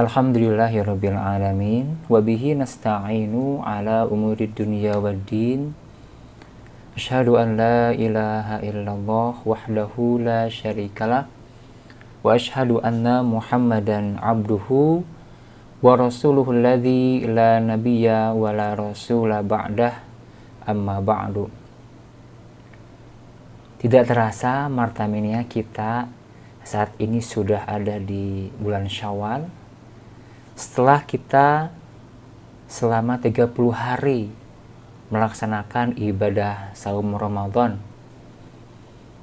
Alhamdulillahirabbil alamin wa bihi nasta'inu ala umurid dunya waddin. Asyhadu an la ilaha illallah wahdahu la syarikalah wa asyhadu anna Muhammadan abduhu wa rasuluhu alladzi la nabiyya wa la rasula ba'dah, amma ba'du. Tidak terasa martaminia kita saat ini sudah ada di bulan Syawal. Setelah kita selama 30 hari melaksanakan ibadah saum Ramadan,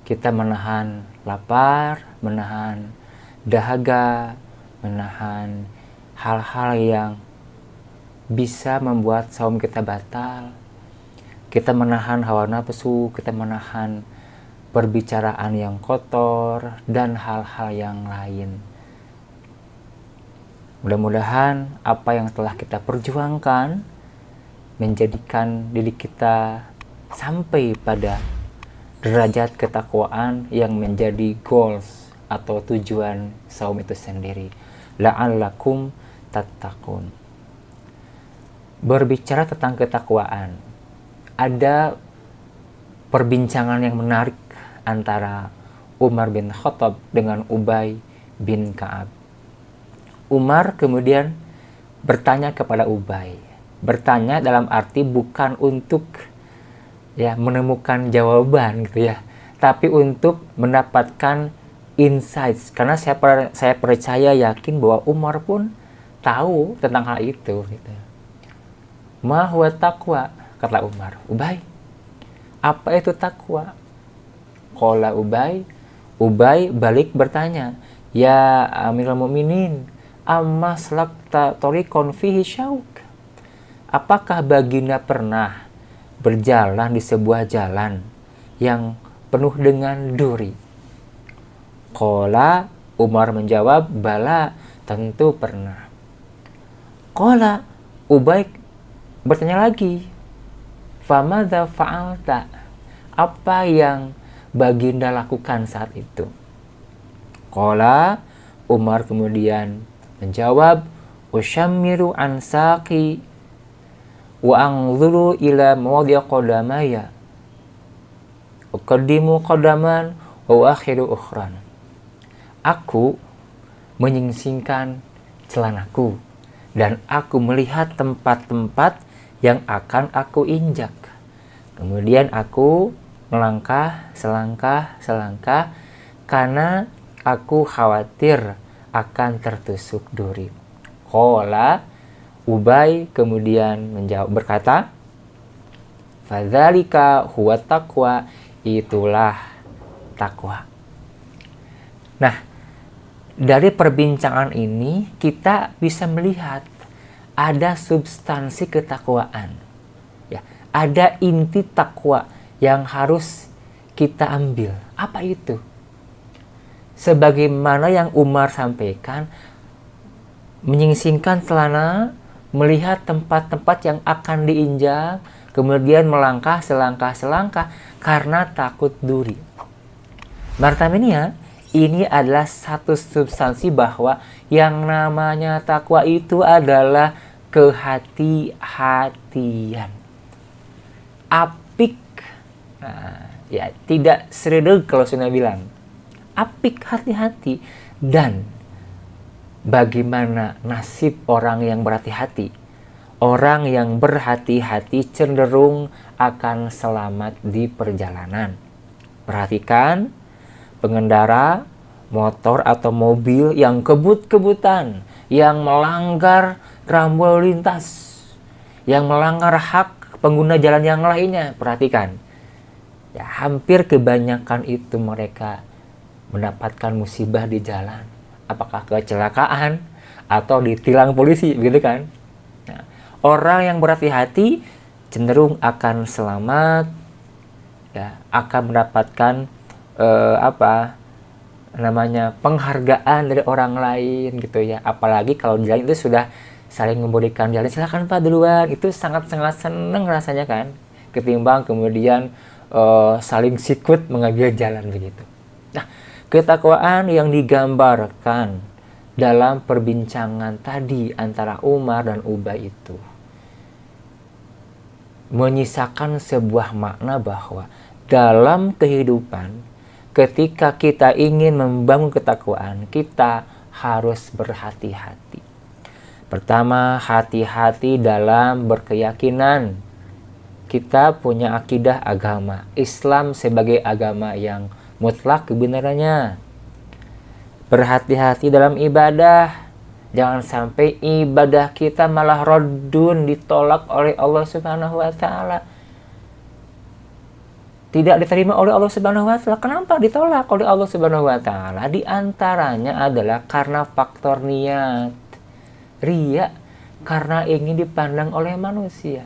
kita menahan lapar, menahan dahaga, menahan hal-hal yang bisa membuat saum kita batal. Kita menahan hawa nafsu, kita menahan perbicaraan yang kotor, dan hal-hal yang lain. Mudah-mudahan apa yang telah kita perjuangkan menjadikan diri kita sampai pada derajat ketakwaan yang menjadi goals atau tujuan saum itu sendiri. La'allakum tattaqun. Berbicara tentang ketakwaan, ada perbincangan yang menarik antara Umar bin Khattab dengan Ubay bin Ka'ab. Umar kemudian bertanya kepada Ubay. Bertanya dalam arti bukan untuk menemukan jawaban gitu ya, tapi untuk mendapatkan insights, karena saya percaya yakin bahwa Umar pun tahu tentang hal itu gitu. Ma huwa taqwa, kata Umar. Ubay, apa itu takwa? Qala Ubay balik bertanya, ya Amirul Mukminin, amma slakta tariqan fihi syauk. Apakah baginda pernah berjalan di sebuah jalan yang penuh dengan duri? Qala, Umar menjawab, bala, tentu pernah. Qala, Ubay bertanya lagi, famadza fa'alta? Apa yang baginda lakukan saat itu? Qala, Umar kemudian menjawab, usyammiru an saqi wa anzuru ila mawdi'a qadamaya uqaddimu qadaman wa akhiru ukhran. Aku menyingsingkan celanaku dan aku melihat tempat-tempat yang akan aku injak. Kemudian aku melangkah selangkah karena aku khawatir akan tertusuk duri. Qala, Ubay kemudian menjawab berkata, fadzalika huwa taqwa, itulah takwa. Nah, dari perbincangan ini kita bisa melihat ada substansi ketakwaan. Ya, ada inti takwa yang harus kita ambil. Apa itu? Sebagaimana yang Umar sampaikan, menyingsingkan celana, melihat tempat-tempat yang akan diinjak, kemudian melangkah selangkah karena takut duri. Martaminia, ini adalah satu substansi bahwa yang namanya takwa itu adalah kehati-hatian. Apik, tidak seredeg kalau Sunda bilang. Apik, hati-hati. Dan bagaimana nasib orang yang berhati-hati? Orang yang berhati-hati cenderung akan selamat di perjalanan. Perhatikan pengendara motor atau mobil yang kebut-kebutan, yang melanggar rambu lalu lintas, yang melanggar hak pengguna jalan yang lainnya. Perhatikan, ya, hampir kebanyakan itu mereka mendapatkan musibah di jalan. Apakah kecelakaan atau ditilang polisi, begitu kan? Nah, orang yang berhati-hati cenderung akan selamat, ya, akan mendapatkan penghargaan dari orang lain gitu ya. Apalagi kalau jalan itu sudah saling memberikan jalan, silakan Pak duluan, itu sangat-sangat seneng rasanya kan, ketimbang kemudian saling sikut mengambil jalan begitu. Nah, ketakwaan yang digambarkan dalam perbincangan tadi antara Umar dan Ubay itu menyisakan sebuah makna bahwa dalam kehidupan ketika kita ingin membangun ketakwaan, kita harus berhati-hati. Pertama, hati-hati dalam berkeyakinan. Kita punya akidah agama Islam sebagai agama yang mutlak kebenarannya. Berhati-hati dalam ibadah. Jangan sampai ibadah kita malah raddun, ditolak oleh Allah Subhanahu wa taala. Tidak diterima oleh Allah Subhanahu wa taala. Kenapa ditolak oleh Allah Subhanahu wa taala? Di antaranya adalah karena faktor niat. Riya, karena ingin dipandang oleh manusia.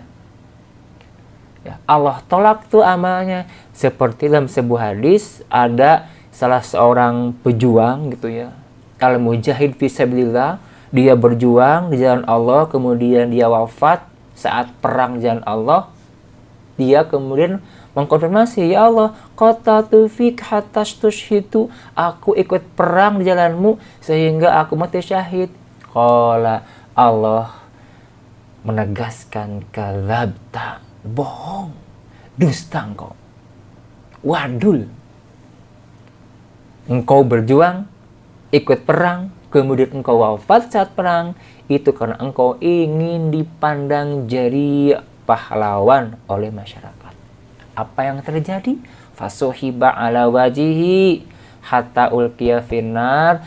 Ya, Allah tolak tuh amalnya. Seperti dalam sebuah hadis ada salah seorang pejuang gitu ya, al-mujahid fisabilillah, dia berjuang di jalan Allah, kemudian dia wafat saat perang jalan Allah. Dia kemudian mengkonfirmasi, ya Allah, qatatu fik hatta tushhidu, aku ikut perang di jalanmu sehingga aku mati syahid. Qala, Allah menegaskan, kadzabta, bohong, dusta engkau, wadul. Engkau berjuang, ikut perang, kemudian engkau wafat saat perang, itu karena engkau ingin dipandang jadi pahlawan oleh masyarakat. Apa yang terjadi? Fasuhiba ala wajihi hatta ulqiya finnar,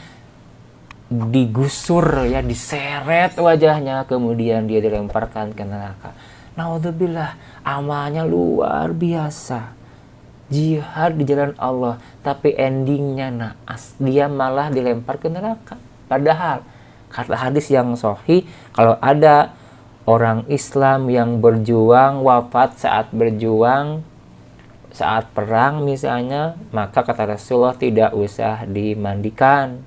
digusur ya, diseret wajahnya, kemudian dia dilemparkan ke neraka. Naudzubillah, amalnya luar biasa, jihad di jalan Allah, tapi endingnya naas, dia malah dilempar ke neraka. Padahal kata hadis yang sahih, kalau ada orang Islam yang berjuang, wafat saat berjuang, saat perang misalnya, maka kata Rasulullah tidak usah dimandikan,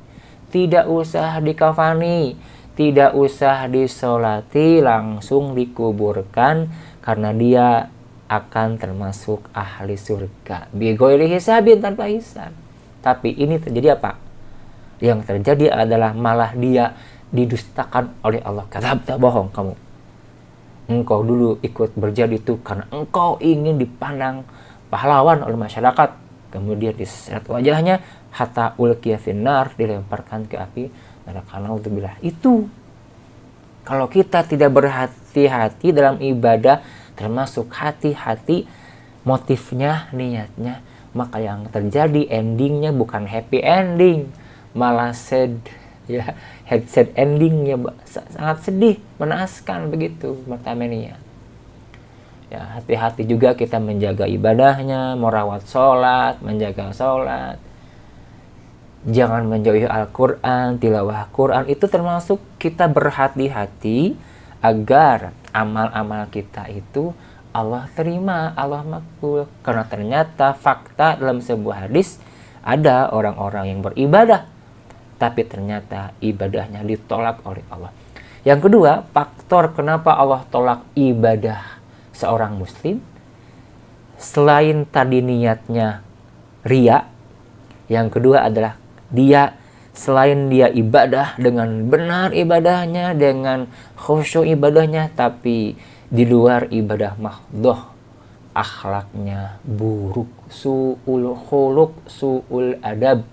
tidak usah dikafani, tidak usah disolati, langsung dikuburkan, karena dia akan termasuk ahli surga bighairi hisabin, tanpa hisab. Tapi ini terjadi apa? Yang terjadi adalah malah dia didustakan oleh Allah. Kadzabta, bohong kamu. Engkau dulu ikut berjihad itu karena engkau ingin dipandang pahlawan oleh masyarakat. Kemudian diseret wajahnya, hatta ulqiya finnar, dilemparkan ke api neraka. Naudzubillah. Itu kalau kita tidak berhati-hati dalam ibadah, termasuk hati-hati motifnya, niatnya, maka yang terjadi endingnya bukan happy ending, malah sad ya, sad endingnya sangat sedih, menaskan begitu pertamanya. Ya, hati-hati juga kita menjaga ibadahnya, merawat sholat, menjaga sholat, jangan menjauhi Al-Quran, tilawah Quran, itu termasuk kita berhati-hati agar amal-amal kita itu Allah terima, Allah makbul. Karena ternyata fakta dalam sebuah hadis, ada orang-orang yang beribadah tapi ternyata ibadahnya ditolak oleh Allah. Yang kedua, faktor kenapa Allah tolak ibadah seorang muslim, selain tadi niatnya riya, yang kedua adalah dia selain dia ibadah dengan benar ibadahnya, dengan khusyuk ibadahnya, tapi di luar ibadah mahdhah, akhlaknya buruk, su'ul khuluq, su'ul adab,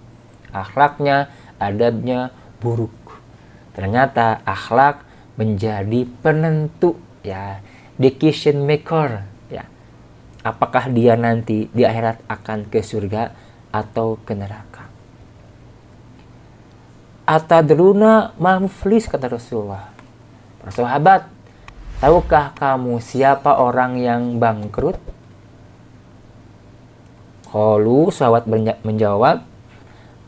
akhlaknya, adabnya buruk. Ternyata akhlak menjadi penentu ya, decision maker ya, apakah dia nanti di akhirat akan ke surga atau ke neraka. Atadruna ma muflis, kata Rasulullah. Para sahabat, tahukah kamu siapa orang yang bangkrut? Qalu, sahabat menjawab,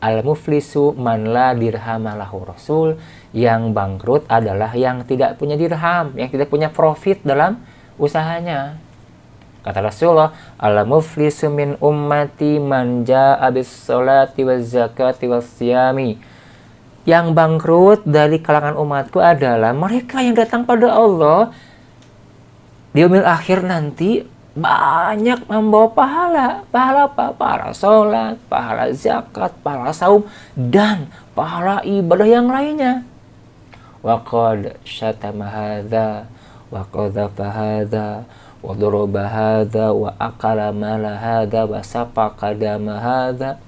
al-muflisu man la dirhama lahu. Rasul, yang bangkrut adalah yang tidak punya dirham, yang tidak punya profit dalam usahanya. Kata Rasulullah, al-muflisu min ummati man jaa bis salati waz zakati was siyami. Yang bangkrut dari kalangan umatku adalah mereka yang datang pada Allah di yaumil akhir nanti banyak membawa pahala. Pahala apa? Pahala sholat, pahala zakat, pahala saum, dan pahala ibadah yang lainnya. Wa qad syatama hadza wa qadhafa hadza wa daraba hadza wa akala mala hadza wa safaqa dama hadza.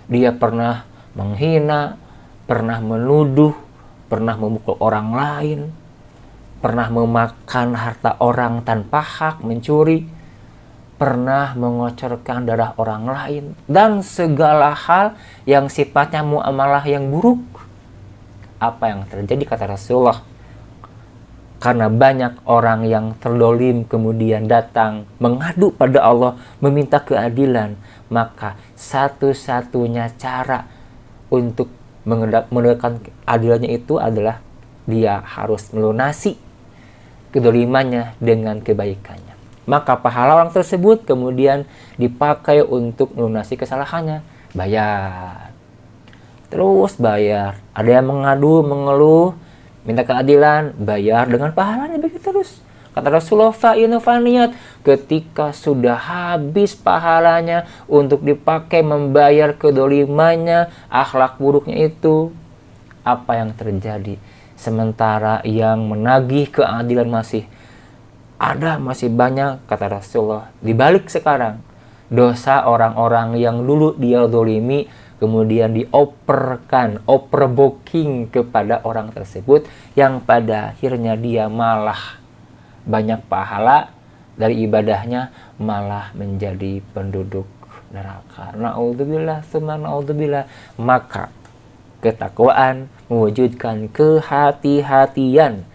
Dia pernah menghina, pernah menuduh, pernah memukul orang lain, pernah memakan harta orang tanpa hak, mencuri, pernah mengocorkan darah orang lain, dan segala hal yang sifatnya muamalah yang buruk. Apa yang terjadi, kata Rasulullah? Karena banyak orang yang terdolim kemudian datang mengadu pada Allah, meminta keadilan, maka satu-satunya cara untuk mendapatkan keadilannya itu adalah dia harus melunasi kedolimannya dengan kebaikannya. Maka pahala orang tersebut kemudian dipakai untuk melunasi kesalahannya. Bayar. Terus bayar. Ada yang mengadu, mengeluh, minta keadilan, bayar dengan pahalanya, begitu terus. Kata Rasulullah, fa'inu faniyat, ketika sudah habis pahalanya untuk dipakai membayar kedolimannya, akhlak buruknya itu, apa yang terjadi? Sementara yang menagih keadilan masih ada, masih banyak, kata Rasulullah. Dibalik sekarang, dosa orang-orang yang dulu dia dolimi, kemudian dioperkan, overbooking kepada orang tersebut, yang pada akhirnya dia malah banyak pahala dari ibadahnya, malah menjadi penduduk neraka. Na'udzubillah, tsumma na'udzubillah. Maka ketakwaan mewujudkan kehati-hatian,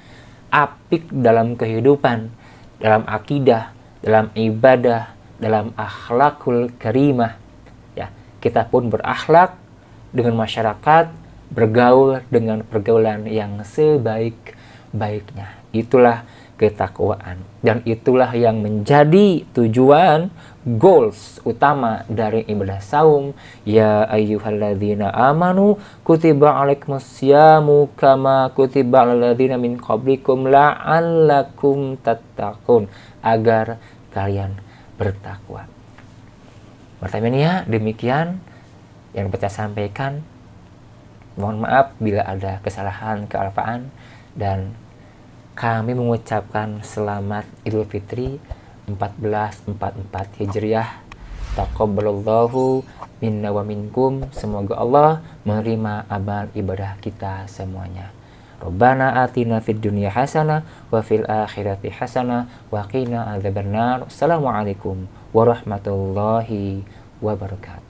apik dalam kehidupan, dalam akidah, dalam ibadah, dalam akhlakul karimah. Ya, kita pun berakhlak dengan masyarakat, bergaul dengan pergaulan yang sebaik-baiknya. Itulah ketakwaan, dan itulah yang menjadi tujuan, goals utama dari ibadah saum. Ya ayyuhalladzina amanu kutiba alaikumusyamu kama kutiba alal ladzina min qablikum la'allakum tattaqun, agar kalian bertakwa. Pertanyaannya demikian yang dapat saya sampaikan. Mohon maaf bila ada kesalahan, kealpaan, dan kami mengucapkan selamat Idul Fitri 1444 Hijriah. Taqabbalallahu minna wa minkum. Semoga Allah menerima amal ibadah kita semuanya. Rabbana atina fid dunya hasanah wa fil akhirati hasanah wa qina adzabannar. Assalamualaikum warahmatullahi wabarakatuh.